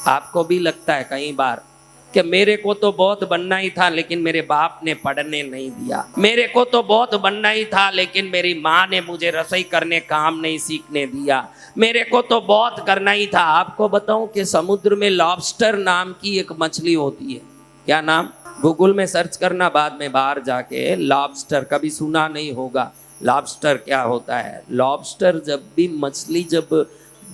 आपको भी लगता है कई बार कि मेरे को तो बहुत बनना ही था लेकिन मेरे बाप ने पढ़ने नहीं दिया, मेरे को तो बहुत बनना ही था लेकिन मेरी माँ ने मुझे रसोई करने काम नहीं सीखने दिया, मेरे को तो बहुत करना ही था। आपको बताऊं कि समुद्र में लॉबस्टर नाम की एक मछली होती है। क्या नाम? गूगल में सर्च करना बाद में, बाहर जाके। लॉबस्टर कभी सुना नहीं होगा। लॉबस्टर क्या होता है? लॉबस्टर जब भी मछली जब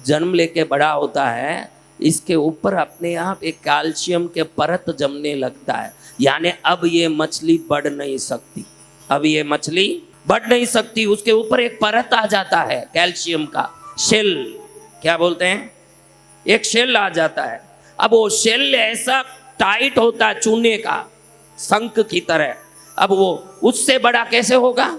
जन्म लेके बड़ा होता है, इसके ऊपर अपने आप एक कैल्शियम के परत जमने लगता है, यानी अब ये मछली बढ़ नहीं सकती, अब ये मछली बढ़ नहीं सकती। उसके ऊपर एक परत आ जाता है कैल्शियम का, शेल क्या बोलते हैं, एक शेल आ जाता है। अब वो शेल ऐसा टाइट होता है चूने का, शंख की तरह। अब वो उससे बड़ा कैसे होगा?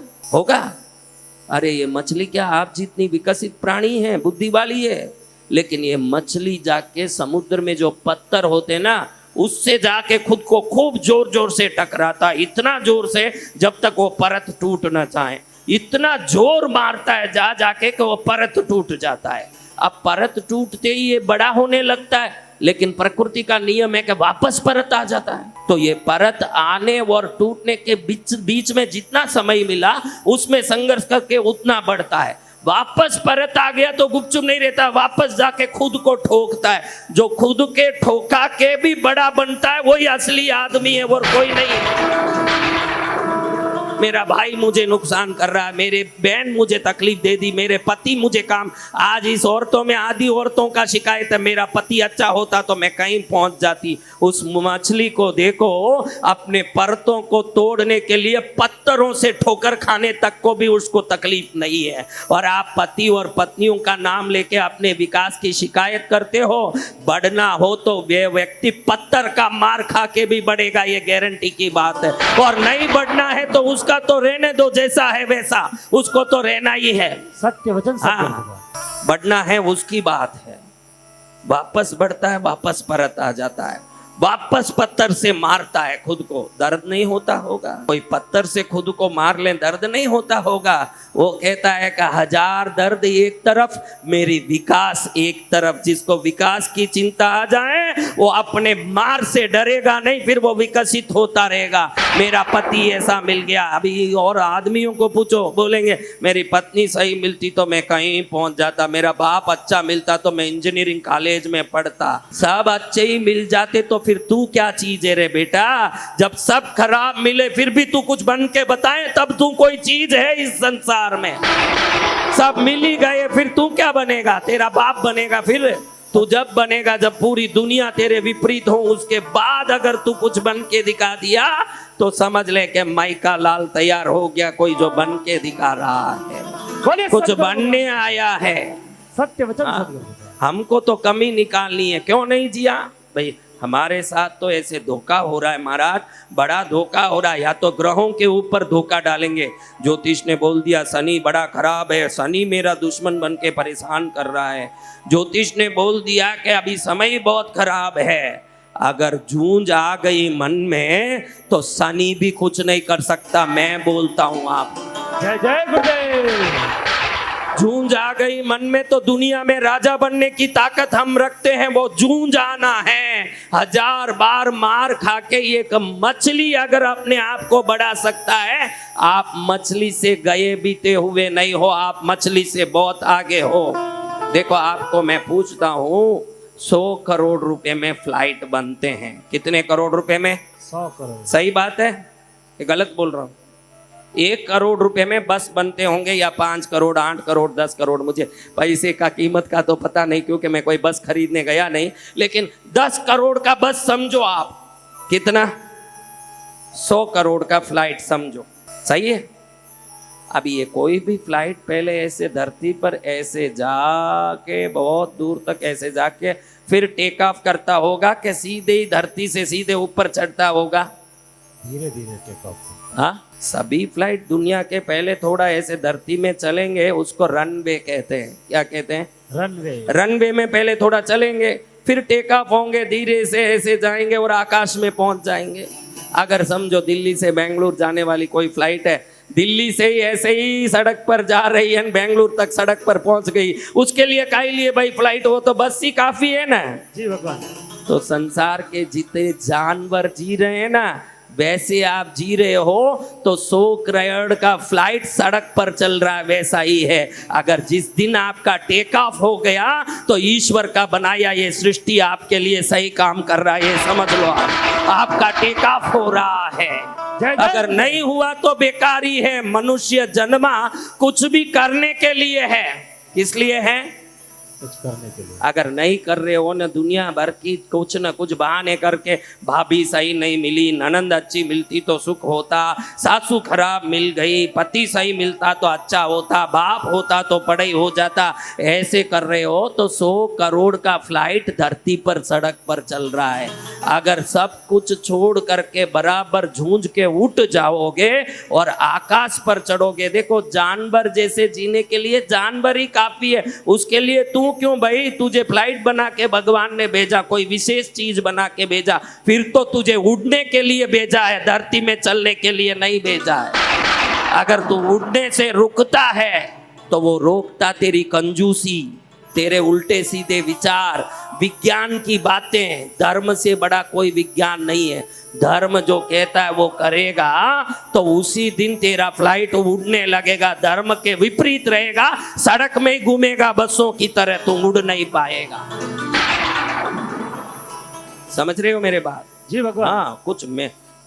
अरे ये मछली क्या आप जितनी विकसित प्राणी है, बुद्धि वाली है, लेकिन ये मछली जाके समुद्र में जो पत्थर होते ना, उससे जाके खुद को खूब जोर जोर से टकराता, इतना जोर से जब तक वो परत टूट न जाए, इतना जोर मारता है जाके कि वो परत टूट जाता है। अब परत टूटते ही ये बड़ा होने लगता है, लेकिन प्रकृति का नियम है कि वापस परत आ जाता है। तो ये परत आने और टूटने के बीच में जितना समय मिला उसमें संघर्ष करके उतना बढ़ता है। वापस परत आ गया तो गुपचुप नहीं रहता, वापस जाके खुद को ठोकता है। जो खुद के ठोका के भी बड़ा बनता है वही असली आदमी है और कोई नहीं है। मेरा भाई मुझे नुकसान कर रहा है, मेरे बहन मुझे तकलीफ दे दी, मेरे पति मुझे काम। आज इस औरतों में आधी औरतों का शिकायत है, मेरा पति अच्छा होता तो मैं कहीं पहुंच जाती। उस मछली को देखो, अपने परतों को तोड़ने के लिए पत्थरों से ठोकर खाने तक को भी उसको तकलीफ नहीं है। और आप पति और पत्नियों का नाम लेके अपने विकास की शिकायत करते हो। बढ़ना हो तो वे व्यक्ति पत्थर का मार खा के भी बढ़ेगा, ये गारंटी की बात है। और नहीं बढ़ना है तो उसका तो रहने दो, जैसा है वैसा, उसको तो रहना ही है। सत्य वचन सत्य। हाँ, बढ़ना है उसकी बात है। वापस बढ़ता है, वापस परत आ जाता है, वापस पत्थर से मारता है खुद को। दर्द नहीं होता होगा? कोई पत्थर से खुद को मार ले, दर्द नहीं होता होगा? वो कहता है कि हजार दर्द एक तरफ, मेरी विकास एक तरफ। जिसको विकास की चिंता आ जाए वो अपने मार से डरेगा नहीं, फिर वो विकसित होता रहेगा। मेरा पति ऐसा मिल गया। अभी और आदमियों को पूछो, बोलेंगे मेरी पत्नी सही मिलती तो मैं कहीं पहुंच जाता, मेरा बाप अच्छा मिलता तो मैं इंजीनियरिंग कॉलेज में पढ़ता। सब अच्छे ही मिल जाते तो फिर तू क्या चीज है रे बेटा? जब सब खराब मिले फिर भी तू कुछ बन के बताए, तब तू कोई चीज है इस संसार में। सब मिल ही गए फिर तू क्या बनेगा? तेरा बाप बनेगा। फिर तू जब बनेगा जब पूरी दुनिया तेरे विपरीत हो, उसके बाद अगर तू कुछ बन के दिखा दिया तो समझ ले कि माई का लाल तैयार हो गया, कोई जो बन के दिखा रहा है, कुछ बनने आया है। सत्य वचन। हमको तो कमी निकालनी है, क्यों नहीं जिया भाई? हमारे साथ तो ऐसे धोखा हो रहा है महाराज, बड़ा धोखा हो रहा है। या तो ग्रहों के ऊपर धोखा डालेंगे। ज्योतिष ने बोल दिया शनि बड़ा खराब है, शनि मेरा दुश्मन बन के परेशान कर रहा है। ज्योतिष ने बोल दिया कि अभी समय बहुत खराब है। अगर जूझ आ गई मन में तो शनि भी कुछ नहीं कर सकता। मैं बोलता हूं आप जय जय गुरुदेव। जूझ आ गई मन में तो दुनिया में राजा बनने की ताकत हम रखते हैं, वो जूझ आना है। हजार बार मार खा के एक मछली अगर अपने आप को बढ़ा सकता है, आप मछली से गए बीते हुए नहीं हो, आप मछली से बहुत आगे हो। देखो आपको मैं पूछता हूँ, 100 करोड़ रुपए में फ्लाइट बनते हैं। कितने करोड़ रुपए में? 100 करोड़। सही बात है, ये गलत बोल रहा हूँ? 1 करोड़ रुपए में बस बनते होंगे, या 5 करोड़, 8 करोड़, 10 करोड़। मुझे पैसे का कीमत का तो पता नहीं क्योंकि मैं कोई बस खरीदने गया नहीं, लेकिन 10 करोड़ का बस समझो आप। कितना? 100 करोड़ का फ्लाइट समझो। सही है? अभी ये कोई भी फ्लाइट पहले ऐसे धरती पर ऐसे जाके बहुत दूर तक ऐसे जाके फिर टेक ऑफ करता होगा कि सीधे ही धरती से सीधे ऊपर चढ़ता होगा? धीरे धीरे टेक ऑफ। हाँ, सभी फ्लाइट दुनिया के पहले थोड़ा ऐसे धरती में चलेंगे, उसको रनवे कहते हैं। क्या कहते हैं? रनवे। रनवे में पहले थोड़ा चलेंगे, फिर टेक ऑफ होंगे, धीरे से ऐसे जाएंगे और आकाश में पहुंच जाएंगे। अगर समझो दिल्ली से बेंगलुरु जाने वाली कोई फ्लाइट है, दिल्ली से ही ऐसे ही सड़क पर जा रही है, बेंगलुरु तक सड़क पर पहुंच गई, उसके लिए काहे लिए भाई फ्लाइट, हो तो बस ही काफी है ना। जी भगवान। तो संसार के जितने जानवर जी रहे हैं ना, वैसे आप जी रहे हो तो 100 करोड़ का फ्लाइट सड़क पर चल रहा है, वैसा ही है। अगर जिस दिन आपका टेक ऑफ हो गया तो ईश्वर का बनाया ये सृष्टि आपके लिए सही काम कर रहा है, ये समझ लो आपका टेक ऑफ हो रहा है। अगर नहीं हुआ तो बेकारी है। मनुष्य जन्मा कुछ भी करने के लिए है। किस लिए है? कुछ करने के लिए। अगर नहीं कर रहे हो ना, दुनिया भर की कुछ न कुछ बहाने करके, भाभी सही नहीं मिली, ननंद अच्छी मिलती तो सुख होता, सासू खराब मिल गई, पति सही मिलता तो अच्छा होता, बाप होता तो पढ़ाई हो जाता, ऐसे कर रहे हो तो 100 करोड़ का फ्लाइट धरती पर सड़क पर चल रहा है। अगर सब कुछ छोड़ करके बराबर झूंझ के उठ जाओगे और आकाश पर चढ़ोगे, देखो जानवर जैसे जीने के लिए जानवर ही काफी है। उसके लिए तू क्यों भाई, तुझे फ्लाइट बना के भगवान ने भेजा, कोई विशेष चीज बना के भेजा, फिर तो तुझे उड़ने के लिए भेजा है, धरती में चलने के लिए नहीं भेजा है। अगर तू उड़ने से रुकता है तो वो रोकता तेरी कंजूसी, तेरे उल्टे सीधे विचार, विज्ञान की बातें। धर्म से बड़ा कोई विज्ञान नहीं है। धर्म जो कहता है वो करेगा तो उसी दिन तेरा फ्लाइट उड़ने लगेगा। धर्म के विपरीत रहेगा, सड़क में ही घूमेगा बसों की तरह, तुम उड़ नहीं पाएगा। समझ रहे हो मेरे बात? जी भगवान। हाँ,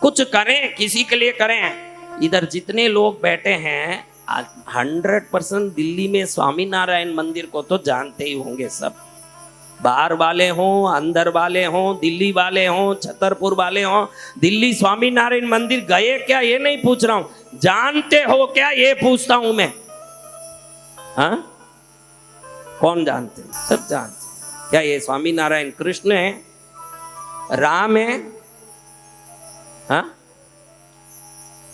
कुछ करें, किसी के लिए करें। इधर जितने लोग बैठे हैं 100% दिल्ली में स्वामीनारायण मंदिर को तो जानते ही होंगे सब। बाहर वाले हों, अंदर वाले हों, दिल्ली वाले हों, छतरपुर वाले हों, दिल्ली स्वामीनारायण मंदिर गए क्या ये नहीं पूछ रहा हूं, जानते हो क्या ये पूछता हूं मैं। हाँ, कौन जानते? सब जानते। क्या ये स्वामीनारायण कृष्ण है, राम है? हाँ,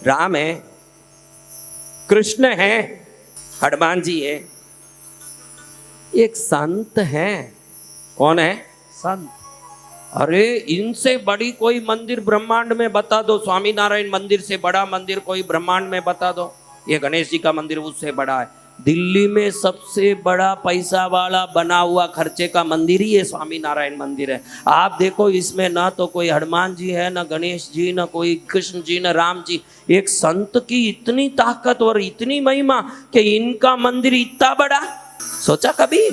राम है, कृष्ण है, हनुमान जी है, एक संत है। कौन है? संत। अरे इनसे बड़ी कोई मंदिर ब्रह्मांड में बता दो, स्वामीनारायण मंदिर से बड़ा मंदिर कोई ब्रह्मांड में बता दो। ये गणेश जी का मंदिर उससे बड़ा है। दिल्ली में सबसे बड़ा पैसा वाला बना हुआ खर्चे का मंदिर ही ये स्वामीनारायण मंदिर है। आप देखो, इसमें ना तो कोई हनुमान जी है, ना गणेश जी, ना कोई कृष्ण जी, ना राम जी। एक संत की इतनी ताकत और इतनी महिमा कि इनका मंदिर इतना बड़ा। सोचा कभी?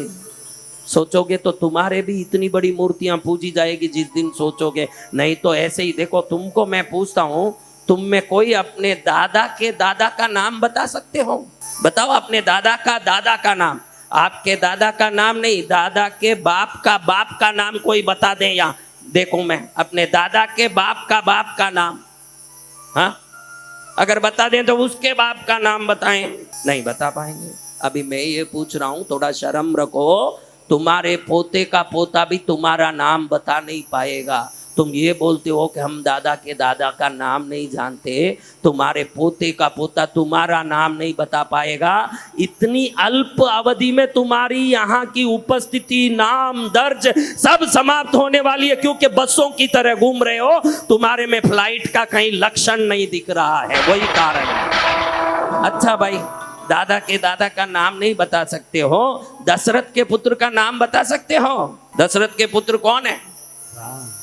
सोचोगे तो तुम्हारे भी इतनी बड़ी मूर्तियां पूजी जाएगी जिस दिन सोचोगे। नहीं तो ऐसे ही देखो, तुमको मैं पूछता हूं, तुम में कोई अपने दादा के दादा का नाम बता सकते हो? बताओ अपने दादा का नाम। आपके दादा का नाम नहीं, दादा के बाप का नाम कोई बता दे। यहाँ देखो, मैं अपने दादा के बाप का नाम, हाँ, अगर बता दें तो उसके बाप का नाम बताएं, नहीं बता पाएंगे। अभी मैं ये पूछ रहा हूं, थोड़ा शर्म रखो। तुम्हारे पोते का पोता भी तुम्हारा नाम बता नहीं पाएगा। तुम ये बोलते हो कि हम दादा के दादा का नाम नहीं जानते, तुम्हारे पोते का पोता तुम्हारा नाम नहीं बता पाएगा। इतनी अल्प अवधि में तुम्हारी यहाँ की उपस्थिति, नाम दर्ज सब समाप्त होने वाली है, क्योंकि बसों की तरह घूम रहे हो। तुम्हारे में फ्लाइट का कहीं लक्षण नहीं दिख रहा है, वही कारण है। अच्छा भाई, दादा के दादा का नाम नहीं बता सकते हो, दशरथ के पुत्र का नाम बता सकते हो? दशरथ के पुत्र कौन है?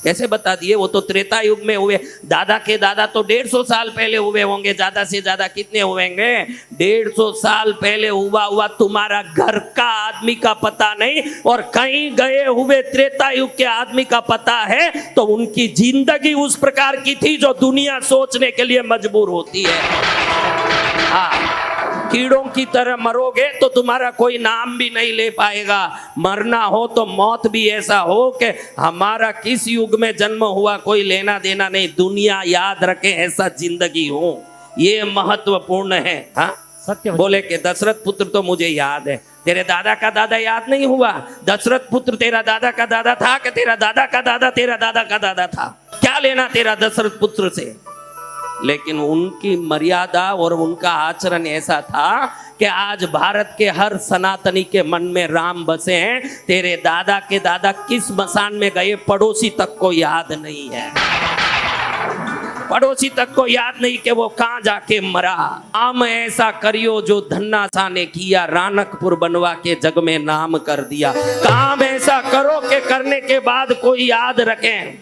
कैसे बता दिए? वो तो त्रेता युग में हुए। दादा के दादा तो 150 साल पहले हुए होंगे, ज्यादा से ज्यादा कितने हुएंगे? 150 साल पहले हुआ तुम्हारा घर का आदमी का पता नहीं, और कहीं गए हुए त्रेता युग के आदमी का पता है। तो उनकी जिंदगी उस प्रकार की थी जो दुनिया सोचने के लिए मजबूर होती है। हाँ, कीड़ों की तरह मरोगे तो तुम्हारा कोई नाम भी नहीं ले पाएगा। मरना हो तो मौत भी ऐसा हो कि हमारा किस युग में जन्म हुआ कोई लेना देना नहीं, दुनिया याद रखे ऐसा जिंदगी हो, ये महत्वपूर्ण है। हाँ, सत्य। बोले कि दशरथ पुत्र तो मुझे याद है, तेरे दादा का दादा याद नहीं हुआ? दशरथ पुत्र तेरा दादा का दादा था कि तेरा दादा का दादा तेरा दादा का दादा था? क्या लेना तेरा दशरथ पुत्र से? लेकिन उनकी मर्यादा और उनका आचरण ऐसा था कि आज भारत के हर सनातनी के मन में राम बसे हैं। तेरे दादा के दादा किस मसान में गए, पड़ोसी तक को याद नहीं है। पड़ोसी तक को याद नहीं कि वो कहाँ जाके मरा। काम ऐसा करियो जो धन्ना सा ने किया, रानकपुर बनवा के जग में नाम कर दिया। काम ऐसा करो कि करने के बाद कोई याद रखे।